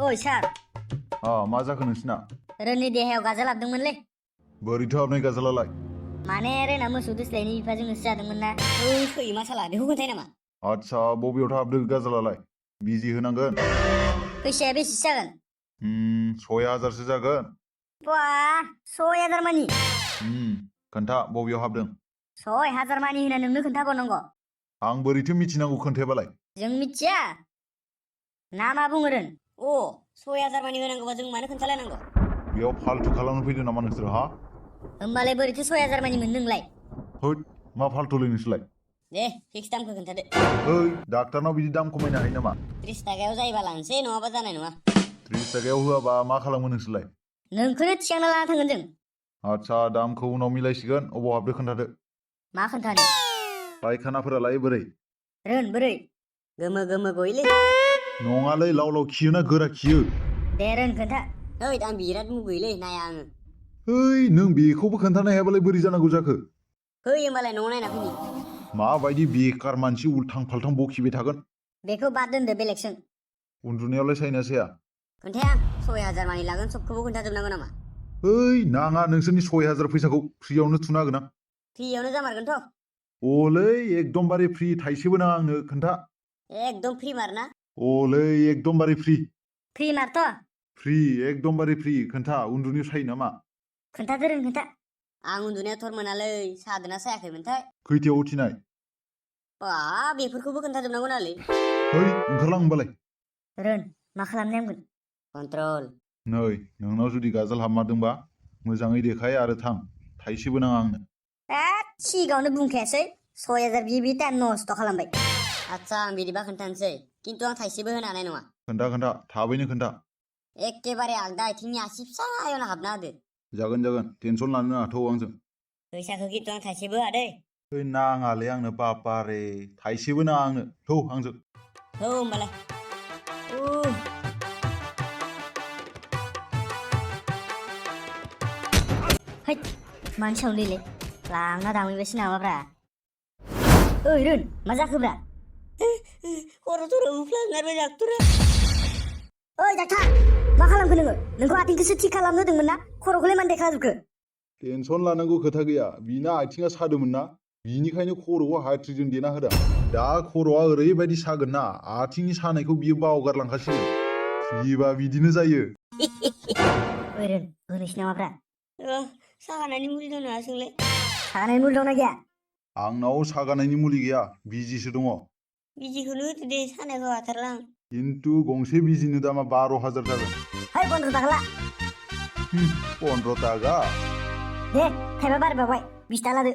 ओइ सार मा जाखो नोंसिना? रोननि देहायाव गाजा लाबदोंमोनलै। बोरैथो हाबनाय गाजालालाय? माने रोना मोसौ दोस्लायनि बिफाजों होसो जादोंमोन ना। फैयो मा साला बेखौ खोन्थायो नामा? आदसा बबेयावथो हाबदों गाजालालाय? बिजि होनांगोन। फैसाया बेसेसो जागोन? 6000सो जागोन। बा 6000 मानि? खोन्था बबेयाव हाबदों? 6000 मानि होना नोंनो खोन्थाबावनांगौ। आं बोरैथो मिथिनांगौ खोन्थायाबालाय? जों मिथिया। ना मा बुङो रोन? 6000 मानि होनांगौबा जों मानो खोन्थालायनांगौ? बेयाव फाल्थु खालामनो फैदों नामा नोंसोर हा? होमबालाय बोरैथो 6000 मानि मोन नोंलाय? होद मा फाल्थुलै नोंसोरलाय? दे फिक्स दामखौ खोन्थादो। ओइ डाक्टारनाव बिदि दाम खमायनो हायो नामा? 30 थाखायाव जायोबा लांसै नङाबा जानाय नङा। 30 थाखायाव होआबा मा खालामो नोंसोरलाय? नोंखौनो थिखांना लाना थांगोन जों। आदसा दामखौ उनाव मिलायसिगोन। अबाव हाबदो खोन्थादो। मा खोन्थानो? पायखानाफोरालाय बोरै? रोन बोरै? गोमो गोमो गयोलै। नङालै लाव लाव खियोना गोरा खियो? दे रोन खोन्था। ओइ आं बिराद मुगैयोलै नाया आङो। ओइ नों बेखौबो खोन्थानो हायाबालाय बोरै जानांगौ जाखो? फै होमबालाय न'आव नायना फैनि। माबायदि बेकार मानसि उल्थां फाल्थां बखिबाय थागोन। बेखौ बाद दोनदो बेलेग सों। उन्दुनायावलाय सायना साया? खोन्थाया आं 6000 मानि लागोन सबखौबो खोन्थाजोबनांगौ नामा? ओइ नाङा नोंसोरनि 6000 फैसाखौ फ्रियावनो थुना होगोन आं। फ्रियावनो जामारगोनथ'। अलै एकदमबारे फ्रि थाइसेबो नाङा आंनो खोन्था। एकदम फ्रि मारना? अलै एकदमबारे फ्रि। फ्रि मारथ'? फ्रि एकदमबारे फ्रि खोन्था उन्दुनो सायो नामा? खोन्थादो रोन खोन्था। आं उन्दुनाया थर मोनालै सादोना सायाखैमोनथाय? खैथायाव उथिनाय? बा बेफोरखौबो खोन्थाजोबनांगौ नालै। है ओंखारलां होमबालाय। रोन मा खालामनो हामगोन? कन्ट्रल। नै नोंनाव जुदि गाजोल हाबमारदोंबा मोजाङै देखाय आरो थां थाइसेबो नाङा आंनो। सिगाङावनो बुंखायासै 6000 बि टाइम नस्थ' खालामबाय। आदसा आं बिदिबा खोन्थानोसै खिन्थु आं थाइसेबो होनो हानाय नङा। खोन्था थाबैनो खोन्था। एखेबारे आगदा आथिंनि आसि फिसायावनो हाबना होदो। जागोन टेनसन लानो नाङा थौ आंजों। फैसाखौ खिन्थु आं थाइसेबो होआ दै। ओइ नाङालै आंनो बापारे थाइसेबो नाङा आंनो थौ आंजों। थौ होमबालाय। है मानो सावलेले लांना दामहैबायसो नामाब्रा? ओइ रोन मा जाखोब्रा? खर' थर' उफ्लांगारबाय डाक्टरा। ओइ डाक्टार मा खालामखो नोङो? नोंखौ आथिंखौसो थिक खालामनो होदोंमोन ना? खर'खौलाय मानो देखाजोबखो? टेनसन लानांगौ खोथा गैया बिना आथिङा सादोंमोन ना बिनिखायनो खर'खौ हाथुरिजों देना होदों। दा खर'आ ओरैबायदि सागोन ना आथिंनि सानायखौ बियो बावगारलांखासिगोन। फ्रिबा बिदिनो जायो। ओइ रोन होनोसै नामाब्रा? सागानायनि मुलि दं नामा सोंलाय? सागानायनि मुलि दंना गैया? आंनाव सागानायनि मुलि गैया बिजिसो दङ। बिजिखौनो होदो दे सानायखौ हाथारला आं। खिन्थु गंसे बिजिनो दामा 12000 जागोन। है 15 थाखा ला। 15 थाखा? दे थाइबा बारायबावबाय 20 थाखा लादो।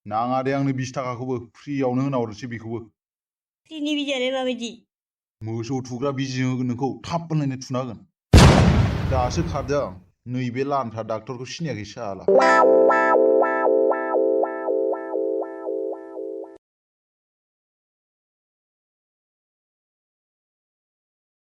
नाङा दे आंनो 20 थाखाखौबो फ्रियावनो होना हरनोसै बेखौबो। फ्रिनि बिजियालाय माबायदि? मोसौ थुग्रा बिजि होगोन नोंखौ थाब होनलायनाय थुना होगोन। दासो खारदों नैबे लान्था डाक्टरखौ सिनायाखै साला।